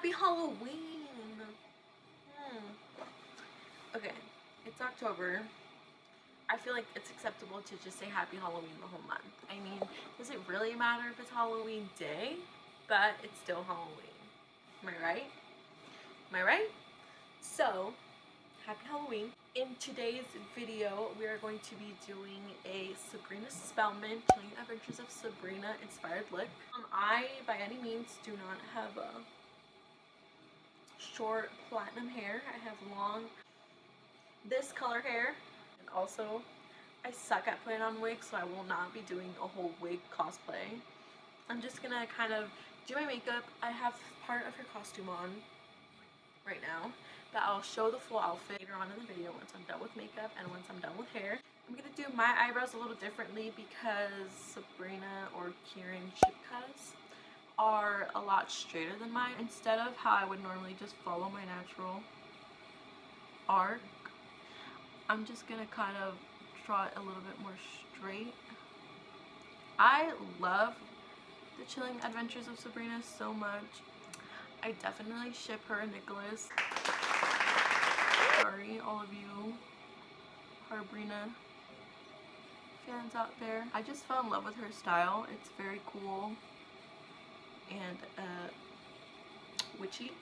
Happy Halloween! Okay, it's October. I feel like it's acceptable to just say Happy Halloween the whole month. I mean, does it really matter if it's Halloween Day? But it's still Halloween. Am I right? Am I right? So, Happy Halloween. In today's video, we are going to be doing a Sabrina Spellman Chilling Adventures of Sabrina inspired look. I, by any means, do not have a short platinum hair. I have long, this color hair. And also, I suck at putting on wigs, so I will not be doing a whole wig cosplay. I'm just gonna kind of do my makeup. I have part of her costume on right now, but I'll show the full outfit later on in the video once I'm done with makeup and once I'm done with hair. I'm gonna do my eyebrows a little differently because Sabrina or Kieran Shipka's are a lot straighter than mine. Instead of how I would normally just follow my natural arc, I'm just gonna kind of draw it a little bit more straight. I love the Chilling Adventures of Sabrina so much. I definitely ship her and Nicholas. Sorry, all of you Sabrina fans out there. I just fell in love with her style. It's very cool and witchy.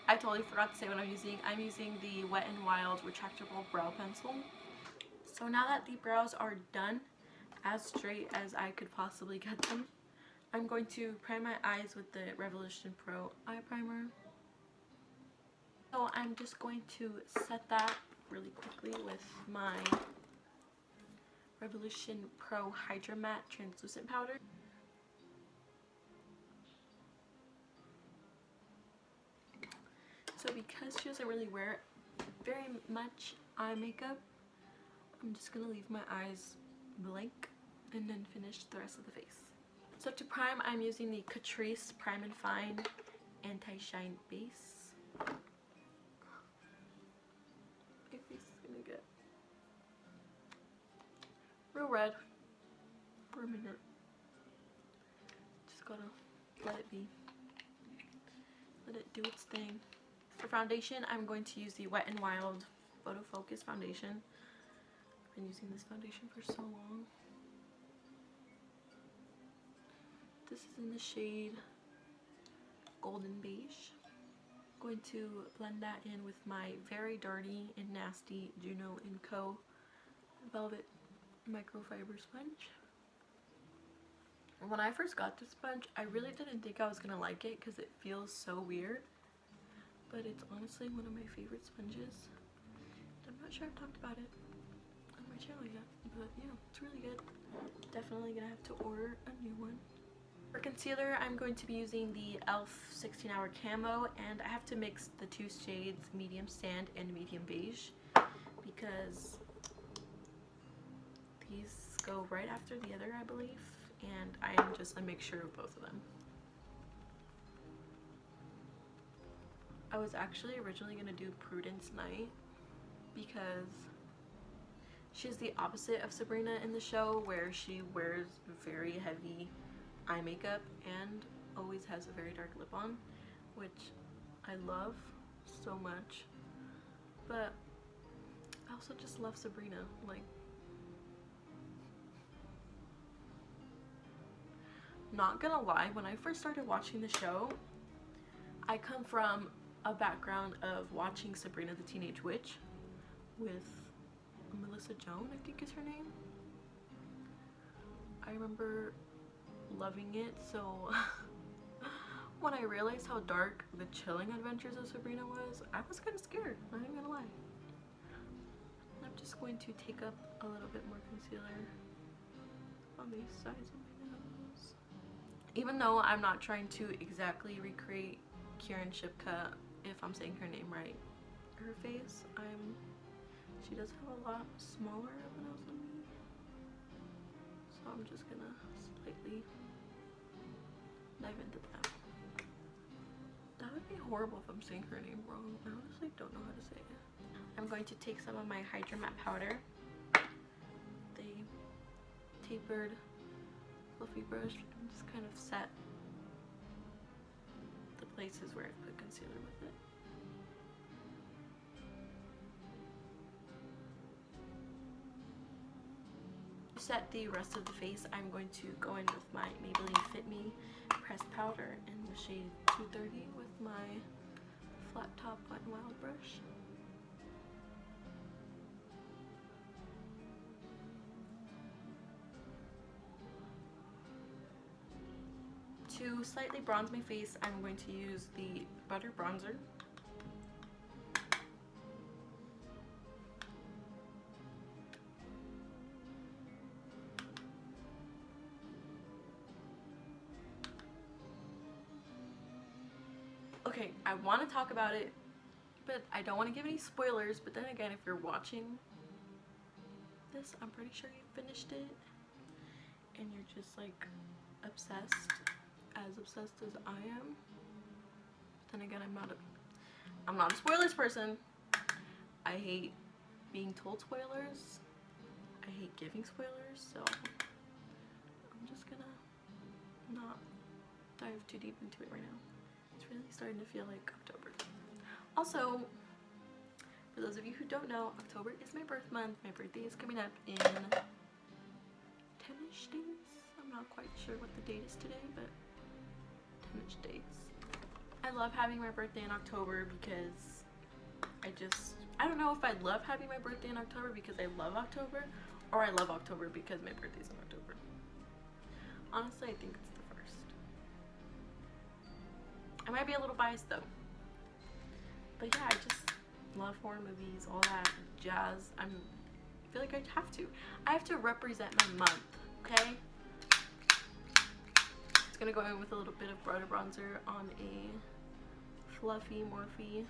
I totally forgot to say what I'm using. I'm using the Wet n Wild retractable brow pencil. So now that the brows are done, as straight as I could possibly get them, I'm going to prime my eyes with the Revolution Pro eye primer. So I'm just going to set that really quickly with my Revolution Pro Hydra Matte Translucent Powder. So because she doesn't really wear very much eye makeup, I'm just going to leave my eyes blank and then finish the rest of the face. So to prime, I'm using the Catrice Prime and Fine Anti-Shine Base. My face is gonna get real red for a minute. Just gotta let it be. Let it do its thing. For foundation, I'm going to use the Wet n Wild Photo Focus Foundation. I've been using this foundation for so long. This is in the shade Golden Beige. I'm going to blend that in with my very dirty and nasty Juno & Co. Velvet Microfiber Sponge. When I first got this sponge, I really didn't think I was going to like it because it feels so weird. But it's honestly one of my favorite sponges. I'm not sure I've talked about it on my channel yet, but yeah, it's really good. Definitely going to have to order a new one. For concealer, I'm going to be using the e.l.f. 16-Hour Camo, and I have to mix the two shades Medium Sand and Medium Beige because these go right after the other, I believe, and I am just a mixture of both of them. I was actually originally going to do Prudence Night because she's the opposite of Sabrina in the show, where she wears very heavy eye makeup and always has a very dark lip on, which I love so much. But I also just love Sabrina. Like, not gonna lie, when I first started watching the show, I come from a background of watching Sabrina the Teenage Witch with Melissa Joan, I think is her name. I remember loving it, so when I realized how dark the Chilling Adventures of Sabrina was, I was kind of scared, not even gonna lie. I'm just going to take up a little bit more concealer on these sides of my nose. Even though I'm not trying to exactly recreate Kieran Shipka, if I'm saying her name right, her face, she does have a lot smaller of a nose than me. So I'm just gonna slightly dive into that. That would be horrible if I'm saying her name wrong. I honestly don't know how to say it. I'm going to take some of my Hydra Matte powder, the tapered fluffy brush, and just kind of set the places where I put concealer with it. To set the rest of the face, I'm going to go in with my Maybelline Fit Me pressed powder in the shade 230 with my flat top Wet n Wild brush. To slightly bronze my face, I'm going to use the Butter Bronzer. Okay, I want to talk about it, but I don't want to give any spoilers, but then again, if you're watching this, I'm pretty sure you finished it, and you're just like obsessed as I am. Then again, I'm not a spoilers person. I hate being told spoilers. I hate giving spoilers, so I'm just gonna not dive too deep into it right now. It's really starting to feel like October. Also, for those of you who don't know, October is my birth month. My birthday is coming up in 10-ish days. I'm not quite sure what the date is today, but 10-ish days. I love having my birthday in October because I don't know if I love having my birthday in October because I love October, or I love October because my birthday's in October. Honestly, I think it's the first. I might be a little biased though. But yeah, I just love horror movies, all that jazz. I feel like I have to. I have to represent my month, okay? Just gonna go in with a little bit of Butter Bronzer on a fluffy Morphe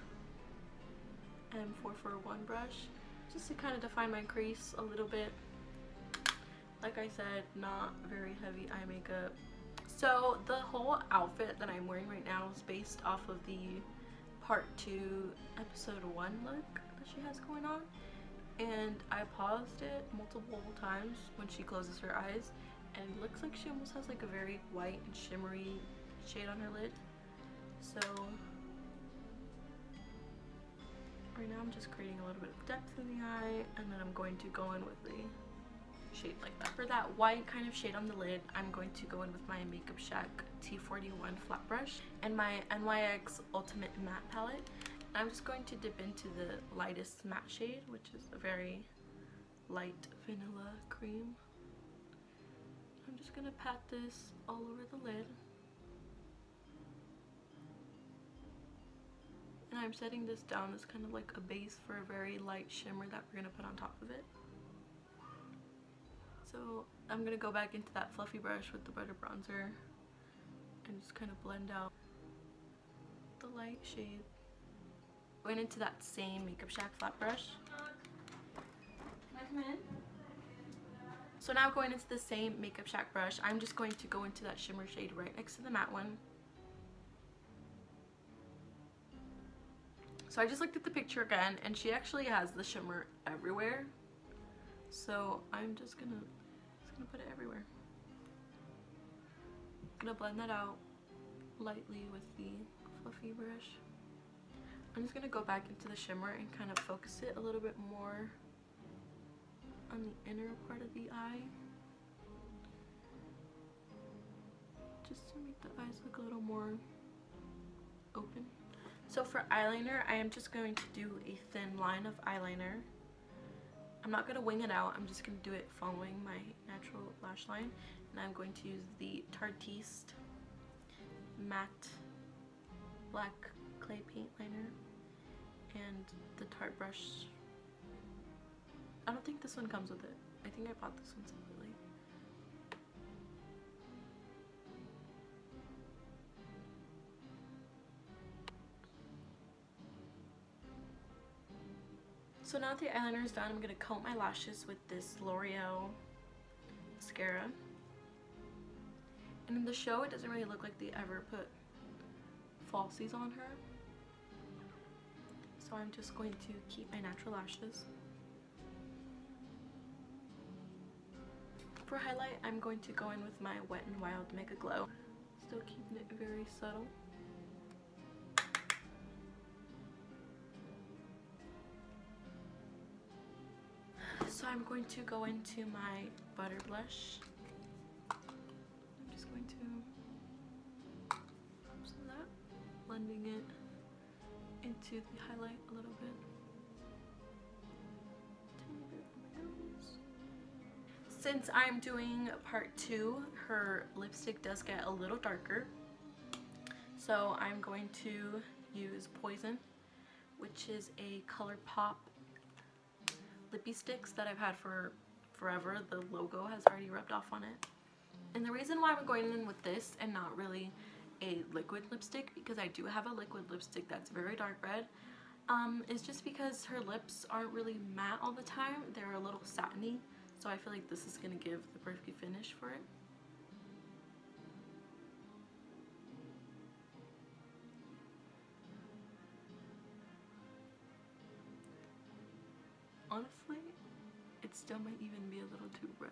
M441 brush, just to kind of define my crease a little bit. Like I said, not very heavy eye makeup. So the whole outfit that I'm wearing right now is based off of the part 2 episode 1 look that she has going on, and I paused it multiple times when she closes her eyes, and it looks like she almost has like a very white and shimmery shade on her lid. So right now I'm just creating a little bit of depth in the eye, and then I'm going to go in with a shade like that. For that white kind of shade on the lid, I'm going to go in with my Makeup Shack T41 flat brush and my NYX Ultimate Matte palette. And I'm just going to dip into the lightest matte shade, which is a very light vanilla cream. I'm just gonna pat this all over the lid. And I'm setting this down as kind of like a base for a very light shimmer that we're gonna put on top of it. So I'm gonna go back into that fluffy brush with the Butter Bronzer and just kind of blend out the light shade. Going into that same Makeup Shack flat brush. Can I come in? So now going into the same Makeup Shack brush, I'm just going to go into that shimmer shade right next to the matte one. So I just looked at the picture again, and she actually has the shimmer everywhere. So I'm just gonna put it everywhere. I'm gonna blend that out lightly with the fluffy brush. I'm just gonna go back into the shimmer and kind of focus it a little bit more on the inner part of the eye, just to make the eyes look a little more open. So for eyeliner, I am just going to do a thin line of eyeliner. I'm not going to wing it out, I'm just going to do it following my natural lash line. And I'm going to use the Tartiste Matte Black Clay Paint Liner and the Tarte brush. I don't think this one comes with it. I think I bought this one separately. So now that the eyeliner is done, I'm going to coat my lashes with this L'Oreal mascara. And in the show, it doesn't really look like they ever put falsies on her. So I'm just going to keep my natural lashes. For highlight, I'm going to go in with my Wet n Wild Mega Glow. Still keeping it very subtle. I'm going to go into my butter blush. I'm just going to some of that, blending it into the highlight a little bit. Tiny bit on my nose. Since I'm doing part 2, her lipstick does get a little darker. So I'm going to use Poison, which is a ColourPop lippy sticks that I've had for forever. The logo has already rubbed off on it. And the reason why I'm going in with this and not really a liquid lipstick, because I do have a liquid lipstick that's very dark red, is just because her lips aren't really matte all the time. They're a little satiny. So I feel like this is going to give the perfect finish for it. Honestly, it still might even be a little too red.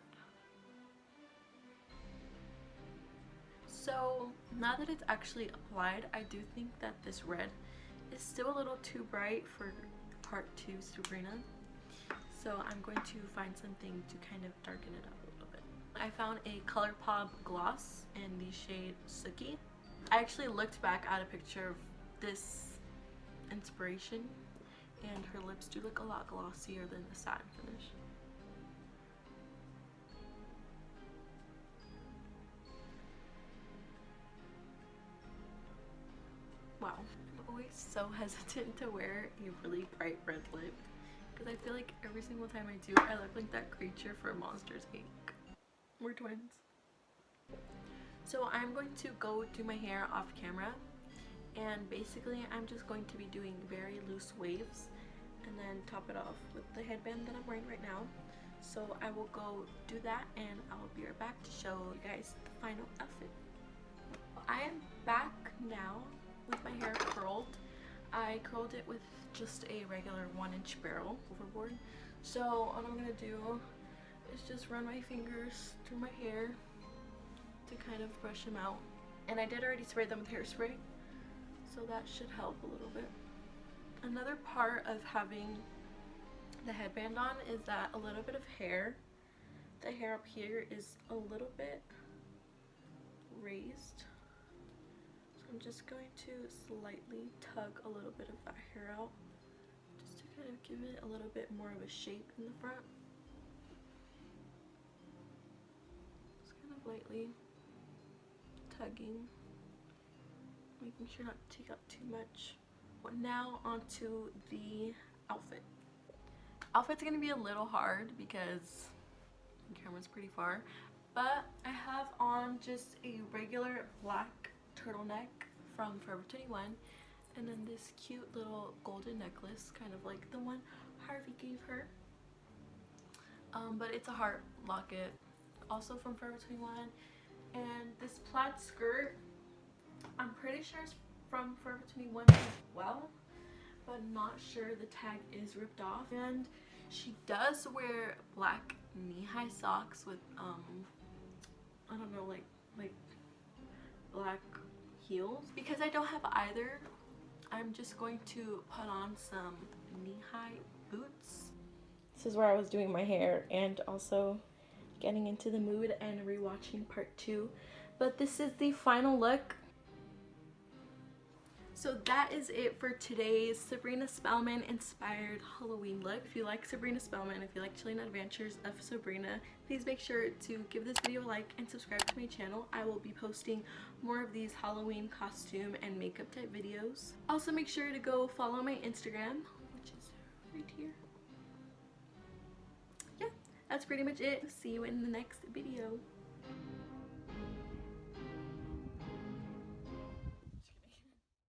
So now that it's actually applied, I do think that this red is still a little too bright for part 2 Sabrina. So I'm going to find something to kind of darken it up a little bit. I found a ColourPop gloss in the shade Sookie. I actually looked back at a picture of this inspiration, and her lips do look a lot glossier than the satin finish. Wow. I'm always so hesitant to wear a really bright red lip because I feel like every single time I do, I look like that creature from Monsters Inc. We're twins. So I'm going to go do my hair off camera, and basically I'm just going to be doing very loose waves and then top it off with the headband that I'm wearing right now. So I will go do that and I'll be right back to show you guys the final outfit. I am back now with my hair curled. I curled it with just a regular 1-inch barrel overboard. So what I'm gonna do is just run my fingers through my hair to kind of brush them out. And I did already spray them with hairspray, so that should help a little bit. Another part of having the headband on is that a little bit of hair, the hair up here is a little bit raised. So I'm just going to slightly tug a little bit of that hair out just to kind of give it a little bit more of a shape in the front. Just kind of lightly tugging, making sure not to take up too much. Now onto the outfit. Outfit's gonna be a little hard because the camera's pretty far, but I have on just a regular black turtleneck from Forever 21, and then this cute little golden necklace, kind of like the one Harvey gave her, but it's a heart locket, also from Forever 21, and this plaid skirt, I'm pretty sure it's from Forever 21 as well, but not sure, the tag is ripped off. And she does wear black knee-high socks with I don't know, like black heels. Because I don't have either, I'm just going to put on some knee-high boots. This is where I was doing my hair and also getting into the mood and rewatching part 2. But this is the final look. So that is it for today's Sabrina Spellman inspired Halloween look. If you like Sabrina Spellman, if you like Chilling Adventures of Sabrina, please make sure to give this video a like and subscribe to my channel. I will be posting more of these Halloween costume and makeup type videos. Also make sure to go follow my Instagram, which is right here. Yeah, that's pretty much it. See you in the next video.